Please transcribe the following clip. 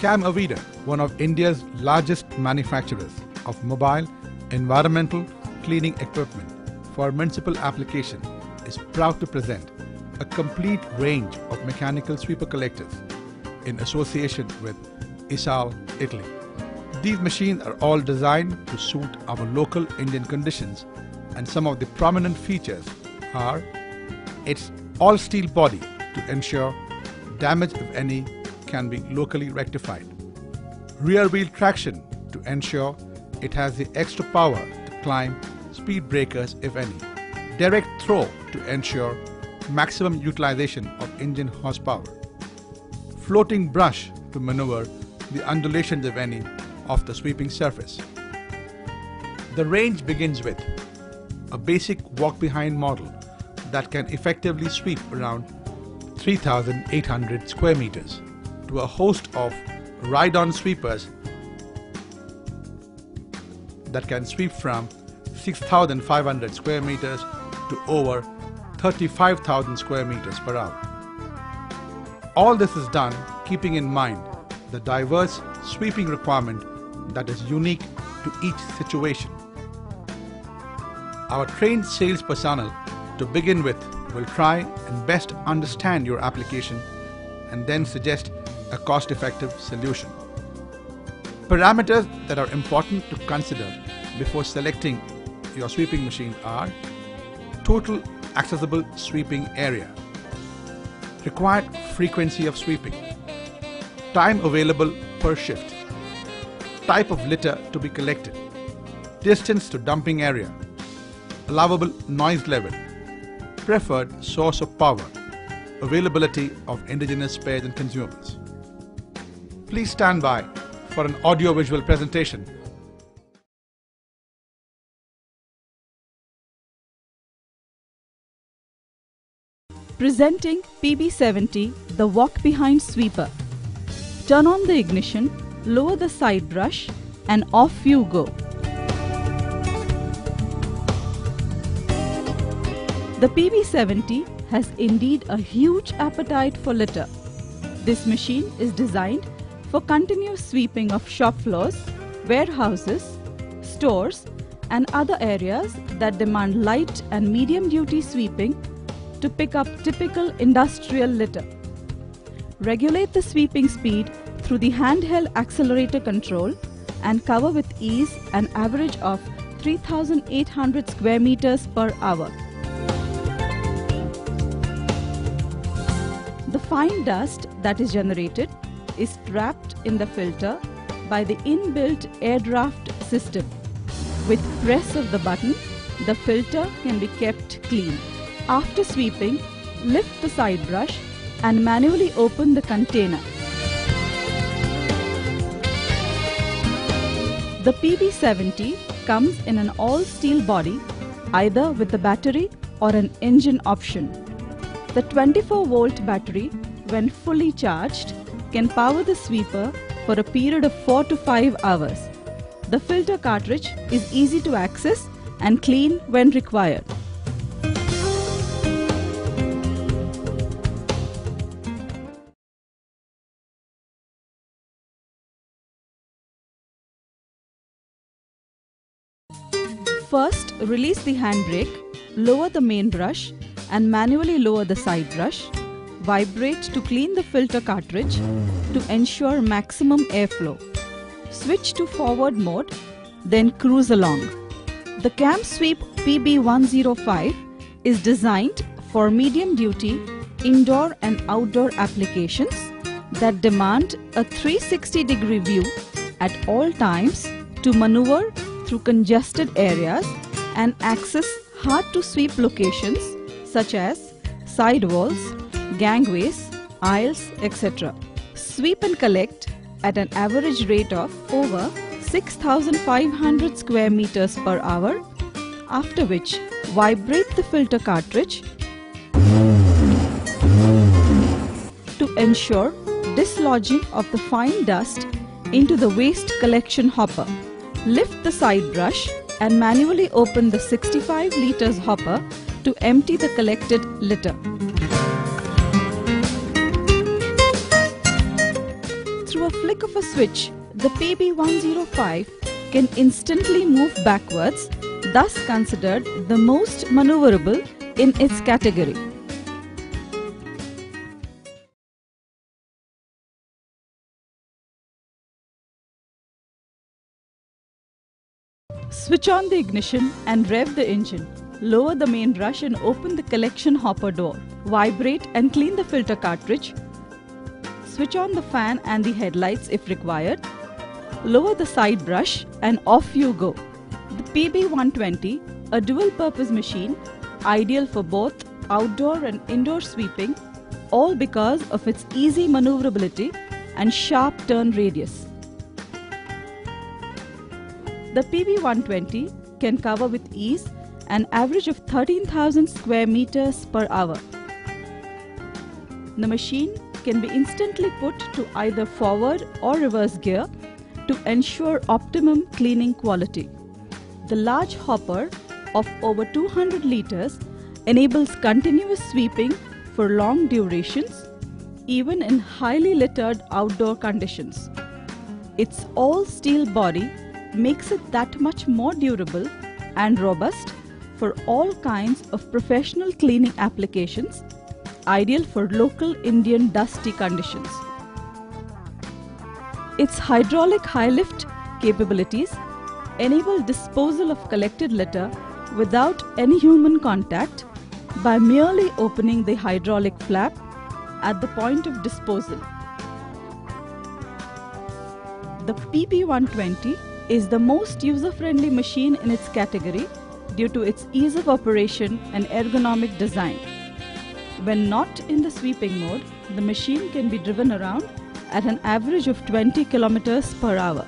CAM Aveda, one of India's largest manufacturers of mobile environmental cleaning equipment for municipal application, is proud to present a complete range of mechanical sweeper collectors in association with ISAL, Italy. These machines are all designed to suit our local Indian conditions, and some of the prominent features are its all-steel body to ensure damage, if any, can be locally rectified. Rear-wheel traction to ensure it has the extra power to climb speed breakers, if any. Direct throw to ensure maximum utilization of engine horsepower. Floating brush to maneuver the undulations, if any, of the sweeping surface. The range begins with a basic walk-behind model that can effectively sweep around 3,800 square meters to a host of ride-on sweepers that can sweep from 6,500 square meters to over 35,000 square meters per hour. All this is done keeping in mind the diverse sweeping requirement that is unique to each situation. Our trained sales personnel, to begin with, will try and best understand your application and then suggest a cost-effective solution. Parameters that are important to consider before selecting your sweeping machine are total accessible sweeping area, required frequency of sweeping, time available per shift, type of litter to be collected, distance to dumping area, allowable noise level, preferred source of power, availability of indigenous spares and consumables. Please stand by for an audio-visual presentation. Presenting PB70, the walk-behind sweeper. Turn on the ignition, lower the side brush, and off you go. The PB70 has indeed a huge appetite for litter. This machine is designed for continuous sweeping of shop floors, warehouses, stores, and other areas that demand light and medium duty sweeping to pick up typical industrial litter. Regulate the sweeping speed through the handheld accelerator control and cover with ease an average of 3,800 square meters per hour. The fine dust that is generated is trapped in the filter by the inbuilt air draft system. With press of the button, the filter can be kept clean. After sweeping, lift the side brush and manually open the container. The PB70 comes in an all-steel body, either with a battery or an engine option. The 24-volt battery, when fully charged, can power the sweeper for a period of 4 to 5 hours. The filter cartridge is easy to access and clean when required. First, release the handbrake, lower the main brush and manually lower the side brush. Vibrate to clean the filter cartridge to ensure maximum airflow. Switch to forward mode, then cruise along. The CAM Sweep PB105 is designed for medium-duty indoor and outdoor applications that demand a 360-degree view at all times to maneuver through congested areas and access hard-to-sweep locations such as sidewalls, gangways, aisles, etc. Sweep and collect at an average rate of over 6,500 square meters per hour, after which vibrate the filter cartridge to ensure dislodging of the fine dust into the waste collection hopper. Lift the side brush and manually open the 65 liters hopper to empty the collected litter. through a flick of a switch, the PB105 can instantly move backwards, thus considered the most maneuverable in its category. Switch on the ignition and rev the engine. Lower the main brush and open the collection hopper door. Vibrate and clean the filter cartridge. Switch on the fan and the headlights if required. Lower the side brush and off you go. The PB120, a dual-purpose machine, ideal for both outdoor and indoor sweeping, all because of its easy maneuverability and sharp turn radius. The PB120 can cover with ease an average of 13,000 square meters per hour. The machine can be instantly put to either forward or reverse gear to ensure optimum cleaning quality. The large hopper of over 200 liters enables continuous sweeping for long durations, even in highly littered outdoor conditions. Its all-steel body makes it that much more durable and robust for all kinds of professional cleaning applications, ideal for local Indian dusty conditions. Its hydraulic high lift capabilities enable disposal of collected litter without any human contact by merely opening the hydraulic flap at the point of disposal. The PB120 is the most user-friendly machine in its category due to its ease of operation and ergonomic design. When not in the sweeping mode, the machine can be driven around at an average of 20 km per hour.